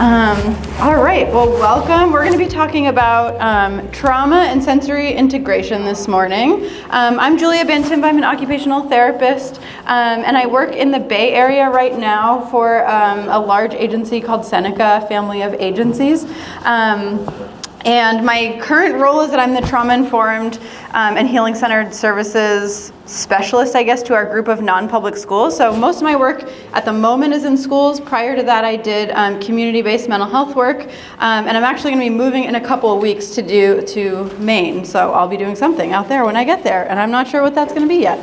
All right, well, welcome. We're going to be talking about trauma and sensory integration this morning. I'm Julia Bantimba. I'm an occupational therapist, and I work in the Bay Area right now for a large agency called Seneca Family of Agencies. And my current role is that I'm the trauma-informed and healing-centered services specialist, I guess, to our group of non-public schools. So most of my work at the moment is in schools. Prior to that, I did community-based mental health work, and I'm actually going to be moving in a couple of weeks to Maine. So I'll be doing something out there when I get there, and I'm not sure what that's going to be yet.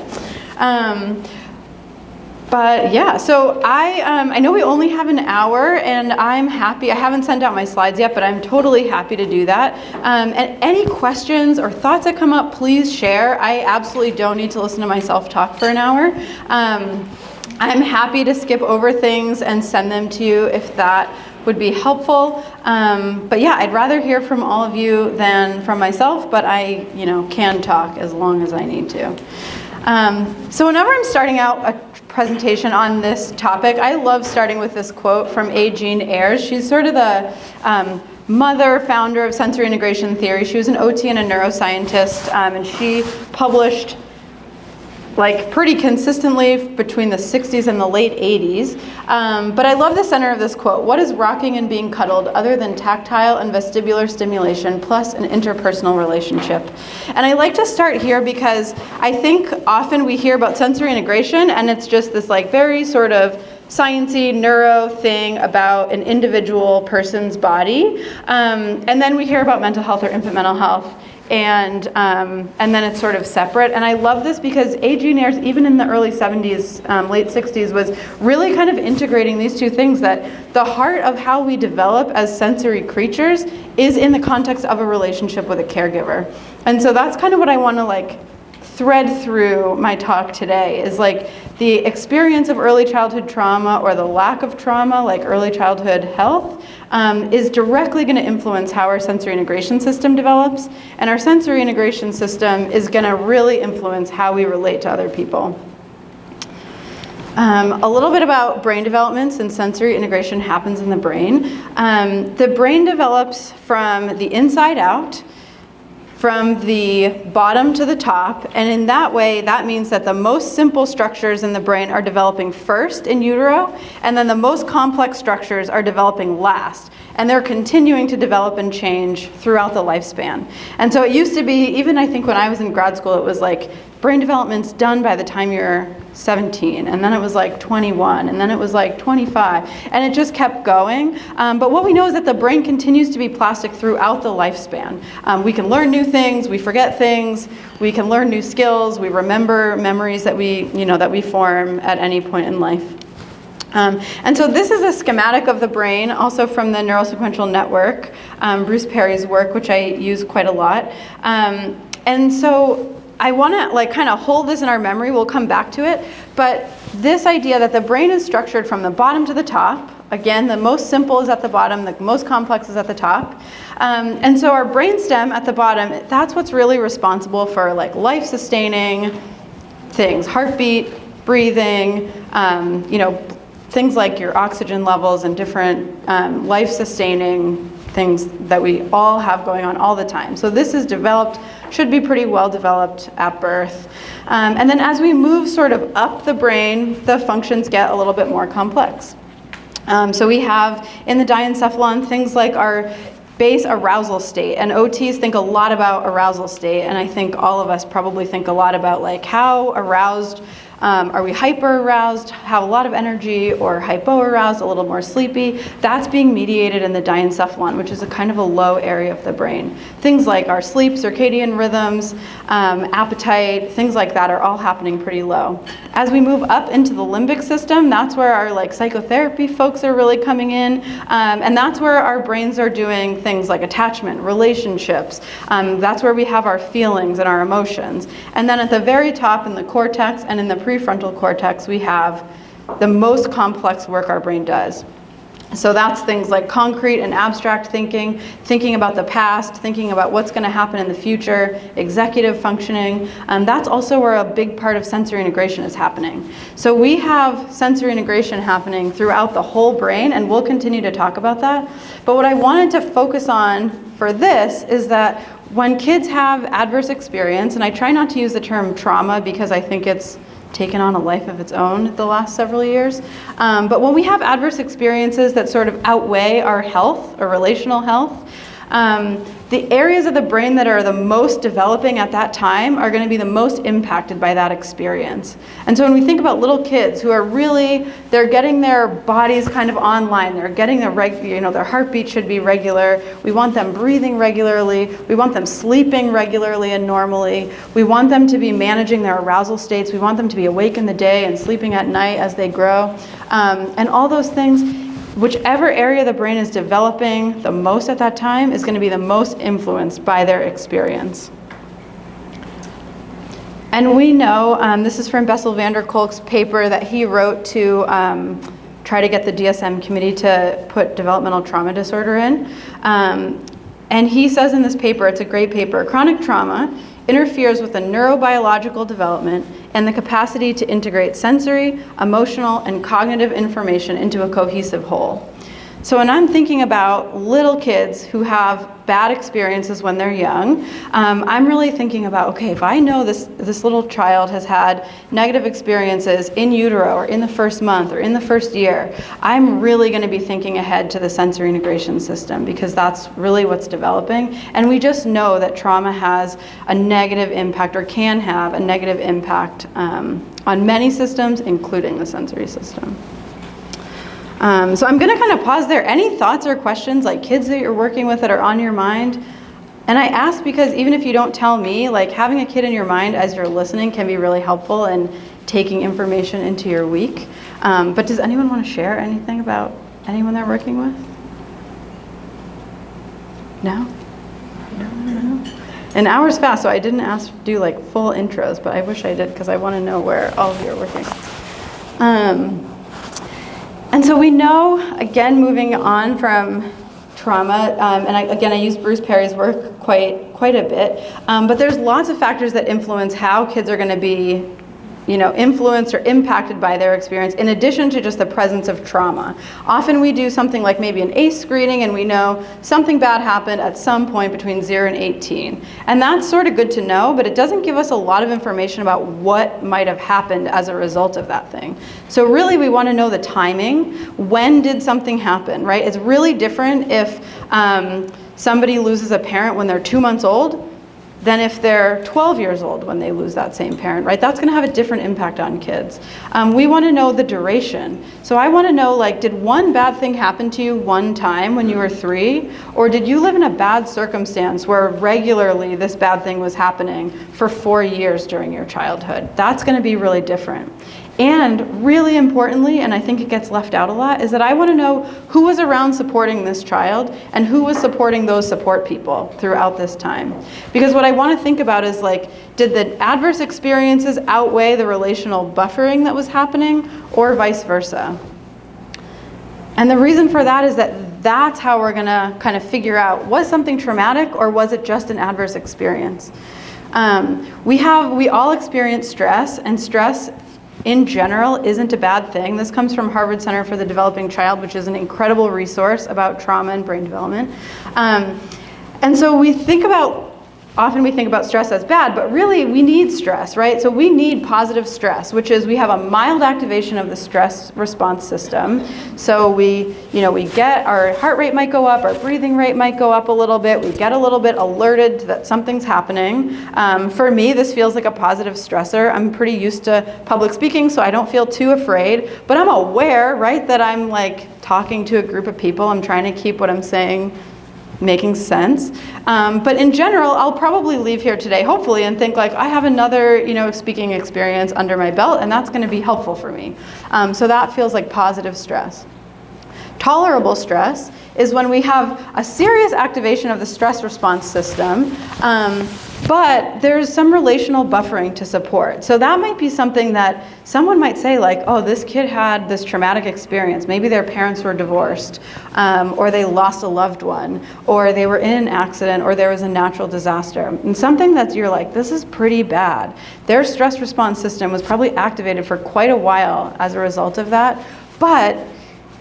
But yeah, so I know we only have an hour, and I'm happy. I haven't sent out my slides yet, but I'm totally happy to do that. And any questions or thoughts that come up, please share. I absolutely don't need to listen to myself talk for an hour. I'm happy to skip over things and send them to you if that would be helpful. But yeah, I'd rather hear from all of you than from myself, but I can talk as long as I need to. So whenever I'm starting out a presentation on this topic, I love starting with this quote from A. Jean Ayres. She's sort of the founder of sensory integration theory. She was an OT and a neuroscientist, and she published pretty consistently between the 60s and the late 80s. But I love the center of this quote. What is rocking and being cuddled other than tactile and vestibular stimulation plus an interpersonal relationship? And I like to start here because I think often we hear about sensory integration and it's just this very sort of sciencey neuro thing about an individual person's body. And then we hear about mental health or infant mental health. And then it's sort of separate. And I love this because A. Jean Ayres, even in the early 70s, late 60s, was really kind of integrating these two things, that the heart of how we develop as sensory creatures is in the context of a relationship with a caregiver. And so that's kind of what I want to thread through my talk today, is the experience of early childhood trauma or the lack of trauma, early childhood health, is directly going to influence how our sensory integration system develops, and our sensory integration system is going to really influence how we relate to other people. A little bit about brain development, since sensory integration happens in the brain. The brain develops from the inside out, from the bottom to the top, and in that way, that means that the most simple structures in the brain are developing first in utero, and then the most complex structures are developing last, and they're continuing to develop and change throughout the lifespan. And so it used to be, even I think when I was in grad school, it was brain development's done by the time you're 17, and then it was 21, and then it was 25, and it just kept going. But what we know is that the brain continues to be plastic throughout the lifespan. We can learn new things, we forget things, we can learn new skills, we remember memories that we form at any point in life. And so this is a schematic of the brain, also from the neurosequential network, Bruce Perry's work, which I use quite a lot. And so I want to kind of hold this in our memory. We'll come back to it. But this idea that the brain is structured from the bottom to the top, again, the most simple is at the bottom, the most complex is at the top. And so our brainstem at the bottom, that's what's really responsible for life-sustaining things, heartbeat, breathing, things like your oxygen levels and different life-sustaining things that we all have going on all the time. So this is developed, should be pretty well developed at birth. And then as we move sort of up the brain, the functions get a little bit more complex. So we have in the diencephalon things like our base arousal state, and OTs think a lot about arousal state, and I think all of us probably think a lot about how aroused are we hyper-aroused, have a lot of energy, or hypo-aroused, a little more sleepy? That's being mediated in the diencephalon, which is a kind of a low area of the brain. Things like our sleep, circadian rhythms, appetite, things like that are all happening pretty low. As we move up into the limbic system, that's where our psychotherapy folks are really coming in, and that's where our brains are doing things like attachment, relationships. That's where we have our feelings and our emotions. And then at the very top in the cortex and in the prefrontal cortex, we have the most complex work our brain does. So that's things like concrete and abstract thinking, thinking about the past, thinking about what's going to happen in the future, executive functioning. That's also where a big part of sensory integration is happening. So we have sensory integration happening throughout the whole brain, and we'll continue to talk about that. But what I wanted to focus on for this is that when kids have adverse experience, and I try not to use the term trauma because I think it's taken on a life of its own the last several years. But when we have adverse experiences that sort of outweigh our health or relational health, the areas of the brain that are the most developing at that time are going to be the most impacted by that experience. And so when we think about little kids who are really, they're getting their bodies kind of online, they're getting their heartbeat should be regular, we want them breathing regularly, we want them sleeping regularly and normally, we want them to be managing their arousal states, we want them to be awake in the day and sleeping at night as they grow, and all those things. Whichever area of the brain is developing the most at that time is going to be the most influenced by their experience. And we know, this is from Bessel van der Kolk's paper that he wrote to try to get the DSM committee to put developmental trauma disorder in. And he says in this paper, it's a great paper, chronic trauma interferes with the neurobiological development and the capacity to integrate sensory, emotional, and cognitive information into a cohesive whole. So when I'm thinking about little kids who have bad experiences when they're young, I'm really thinking about, okay, if I know this little child has had negative experiences in utero or in the first month or in the first year, I'm really going to be thinking ahead to the sensory integration system because that's really what's developing. And we just know that trauma has a negative impact or can have a negative impact on many systems, including the sensory system. So I'm going to kind of pause there. Any thoughts or questions, like kids that you're working with that are on your mind? And I ask because even if you don't tell me, like having a kid in your mind as you're listening can be really helpful in taking information into your week. But does anyone want to share anything about anyone they're working with? No? No. An hour's fast, so I didn't do like full intros, but I wish I did because I want to know where all of you are working. And so we know, again, moving on from trauma, and I use Bruce Perry's work quite a bit, but there's lots of factors that influence how kids are going to be influenced or impacted by their experience in addition to just the presence of trauma. Often we do something like maybe an ACE screening and we know something bad happened at some point between 0 and 18. And that's sort of good to know, but it doesn't give us a lot of information about what might have happened as a result of that thing. So really we want to know the timing. When did something happen, right? It's really different if somebody loses a parent when they're 2 months old than if they're 12 years old when they lose that same parent, right? That's going to have a different impact on kids. We want to know the duration. So I want to know, like, did one bad thing happen to you one time when you were 3? Or did you live in a bad circumstance where regularly this bad thing was happening for 4 years during your childhood? That's going to be really different. And really importantly, and I think it gets left out a lot, is that I want to know who was around supporting this child and who was supporting those support people throughout this time. Because what I want to think about is, like, did the adverse experiences outweigh the relational buffering that was happening, or vice versa? And the reason for that is that that's how we're going to kind of figure out, was something traumatic or was it just an adverse experience? We all experience stress, and stress in general isn't a bad thing. This comes from Harvard Center for the Developing Child, which is an incredible resource about trauma and brain development. And so often we think about stress as bad, but really we need stress, right? So we need positive stress, which is we have a mild activation of the stress response system. So we get, our heart rate might go up, our breathing rate might go up a little bit, we get a little bit alerted that something's happening. For me, this feels like a positive stressor. I'm pretty used to public speaking, so I don't feel too afraid, but I'm aware, right, that I'm like talking to a group of people. I'm trying to keep what I'm saying making sense. But in general, I'll probably leave here today, hopefully, and think like, I have another, speaking experience under my belt, and that's going to be helpful for me. So that feels like positive stress. Tolerable stress is when we have a serious activation of the stress response system, but there's some relational buffering to support. So that might be something that someone might say like, oh, this kid had this traumatic experience. Maybe their parents were divorced, or they lost a loved one, or they were in an accident, or there was a natural disaster. And something that you're like, this is pretty bad. Their stress response system was probably activated for quite a while as a result of that, but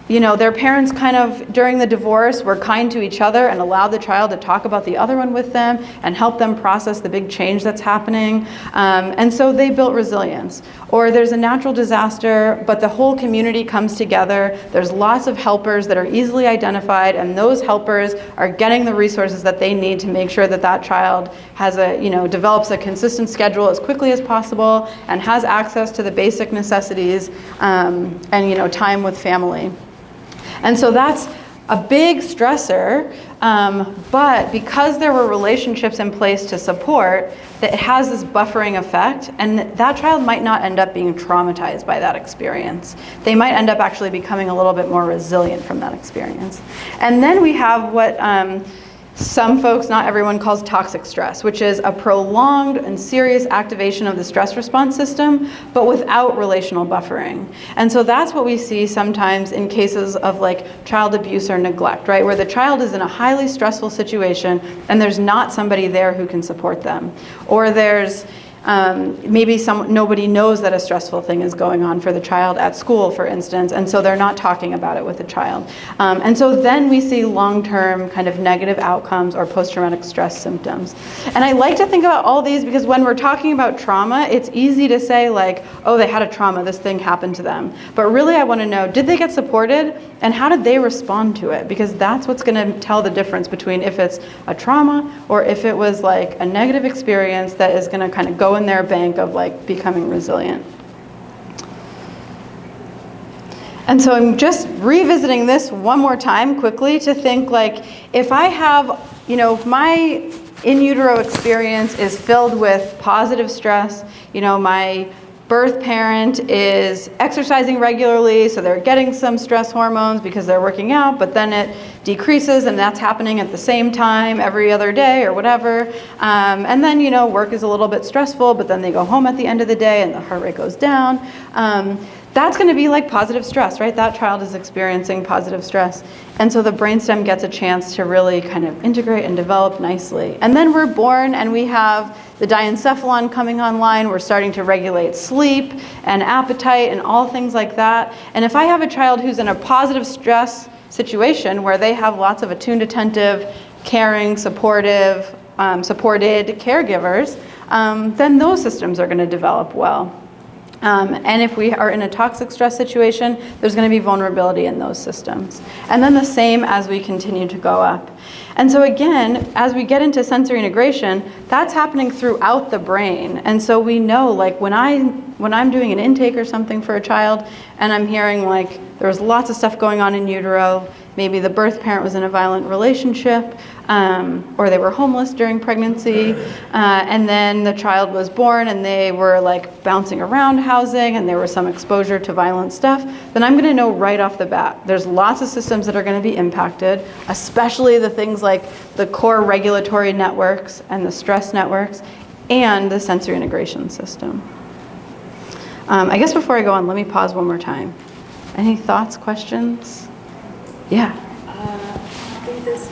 their parents kind of, during the divorce, were kind to each other and allowed the child to talk about the other one with them and help them process the big change that's happening. And so they built resilience. Or there's a natural disaster, but the whole community comes together. There's lots of helpers that are easily identified, and those helpers are getting the resources that they need to make sure that that child has develops a consistent schedule as quickly as possible and has access to the basic necessities and time with family. And so that's a big stressor, but because there were relationships in place to support, that it has this buffering effect, and that child might not end up being traumatized by that experience. They might end up actually becoming a little bit more resilient from that experience. And then we have what some folks, not everyone, calls toxic stress, which is a prolonged and serious activation of the stress response system, but without relational buffering. And so that's what we see sometimes in cases of like child abuse or neglect, right? Where the child is in a highly stressful situation and there's not somebody there who can support them. Or there's maybe nobody knows that a stressful thing is going on for the child at school, for instance, and so they're not talking about it with the child. And so then we see long-term kind of negative outcomes or post-traumatic stress symptoms. And I like to think about all these because when we're talking about trauma, it's easy to say like, oh, they had a trauma, this thing happened to them. But really I want to know, did they get supported and how did they respond to it? Because that's what's going to tell the difference between if it's a trauma or if it was like a negative experience that is going to kind of go in their bank of like becoming resilient. And so I'm just revisiting this one more time quickly to think like, if I have, if my in utero experience is filled with positive stress, my birth parent is exercising regularly, so they're getting some stress hormones because they're working out, but then it decreases and that's happening at the same time every other day or whatever. And then, work is a little bit stressful, but then they go home at the end of the day and the heart rate goes down. That's going to be like positive stress, right? That child is experiencing positive stress. And so the brainstem gets a chance to really kind of integrate and develop nicely. And then we're born and we have the diencephalon coming online. We're starting to regulate sleep and appetite and all things like that. And if I have a child who's in a positive stress situation where they have lots of attuned, attentive, caring, supported caregivers, then those systems are going to develop well. And if we are in a toxic stress situation, there's going to be vulnerability in those systems. And then the same as we continue to go up. And so again, as we get into sensory integration, that's happening throughout the brain. And so we know, like when I'm doing an intake or something for a child, and I'm hearing like there was lots of stuff going on in utero, maybe the birth parent was in a violent relationship, or they were homeless during pregnancy, and then the child was born and they were like bouncing around housing and there was some exposure to violent stuff, then I'm going to know right off the bat there's lots of systems that are going to be impacted, especially the things like the core regulatory networks and the stress networks and the sensory integration system. I guess before I go on, let me pause one more time. Any thoughts, questions? Yeah. I think this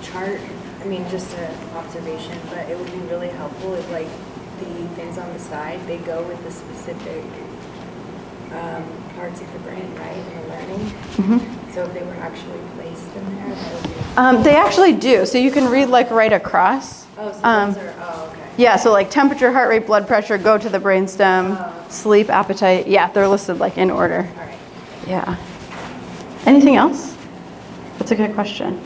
chart, just an observation, but it would be really helpful if like the things on the side, they go with the specific parts of the brain, right, and the learning. Mm-hmm. So if they were actually placed in there, that would be... They actually do. So you can read like right across. Oh, so those are, okay. Yeah, so like temperature, heart rate, blood pressure, go to the brainstem, sleep, appetite. Yeah, they're listed like in order. All right. Yeah. Anything else? That's a good question.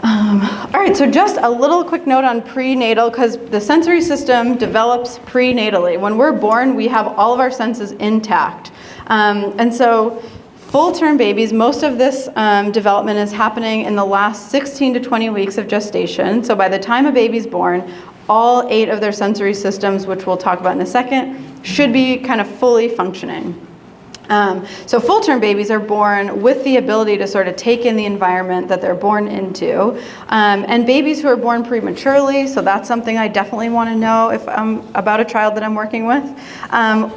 All right, so just a little quick note on prenatal, because the sensory system develops prenatally. When we're born, we have all of our senses intact. And so full-term babies, most of this development is happening in the last 16 to 20 weeks of gestation. So by the time a baby's born, all 8 of their sensory systems, which we'll talk about in a second, should be kind of fully functioning. So full-term babies are born with the ability to sort of take in the environment that they're born into. And babies who are born prematurely, so that's something I definitely want to know if I'm about a child that I'm working with,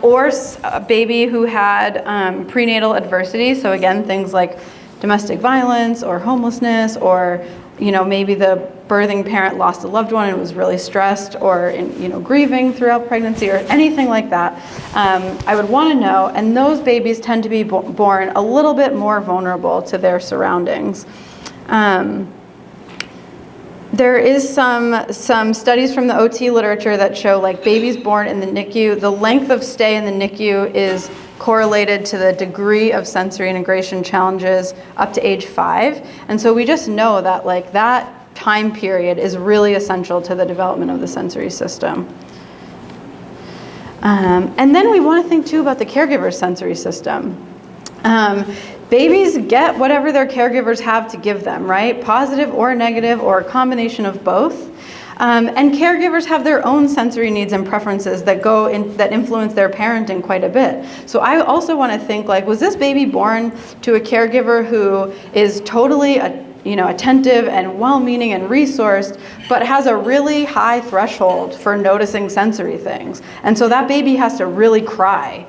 or a baby who had prenatal adversity, so again, things like domestic violence or homelessness, or maybe the birthing parent lost a loved one and was really stressed, or grieving throughout pregnancy, or anything like that. I would want to know, and those babies tend to be born a little bit more vulnerable to their surroundings. There is some studies from the OT literature that show like babies born in the NICU, the length of stay in the NICU is correlated to the degree of sensory integration challenges up to age 5. And so we just know that like that time period is really essential to the development of the sensory system. And then we want to think too about the caregiver's sensory system. Babies get whatever their caregivers have to give them, right? Positive or negative or a combination of both. And caregivers have their own sensory needs and preferences that that influence their parenting quite a bit. So I also want to think like, was this baby born to a caregiver who is totally attentive and well-meaning and resourced, but has a really high threshold for noticing sensory things. And so that baby has to really cry,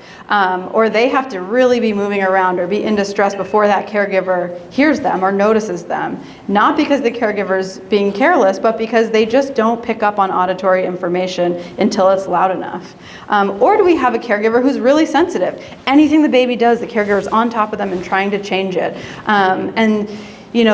or they have to really be moving around or be in distress before that caregiver hears them or notices them. Not because the caregiver's being careless, but because they just don't pick up on auditory information until it's loud enough. Or do we have a caregiver who's really sensitive? Anything the baby does, the caregiver's on top of them and trying to change it.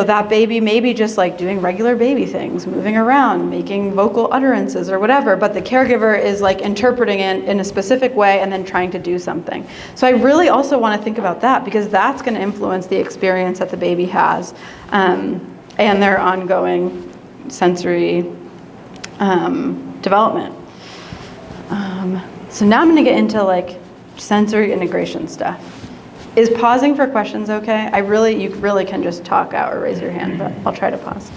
That baby may be just like doing regular baby things, moving around, making vocal utterances or whatever, but the caregiver is like interpreting it in a specific way and then trying to do something. So I really also want to think about that, because that's going to influence the experience that the baby has and their ongoing sensory development. So now I'm going to get into like sensory integration stuff. Is pausing for questions okay? You really can just talk out or raise your hand, but I'll try to pause.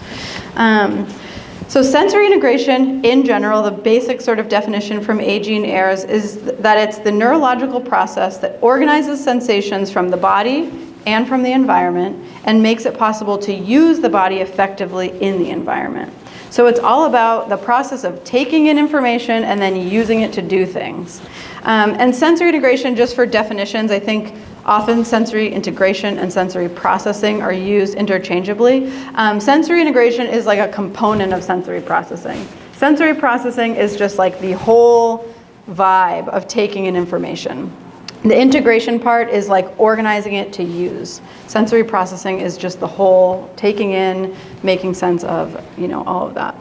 So sensory integration in general, the basic sort of definition from Jean Ayres is that it's the neurological process that organizes sensations from the body and from the environment and makes it possible to use the body effectively in the environment. So it's all about the process of taking in information and then using it to do things. And sensory integration, just for definitions, I think often sensory integration and sensory processing are used interchangeably. Sensory integration is like a component of sensory processing. Sensory processing is just like the whole vibe of taking in information. The integration part is like organizing it to use. Sensory processing is just the whole taking in, making sense of, all of that.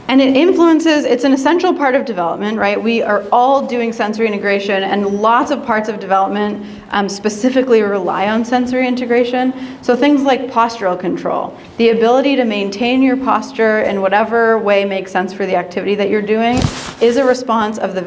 And it's an essential part of development, right? We are all doing sensory integration, and lots of parts of development specifically rely on sensory integration. So things like postural control, the ability to maintain your posture in whatever way makes sense for the activity that you're doing, is a response of the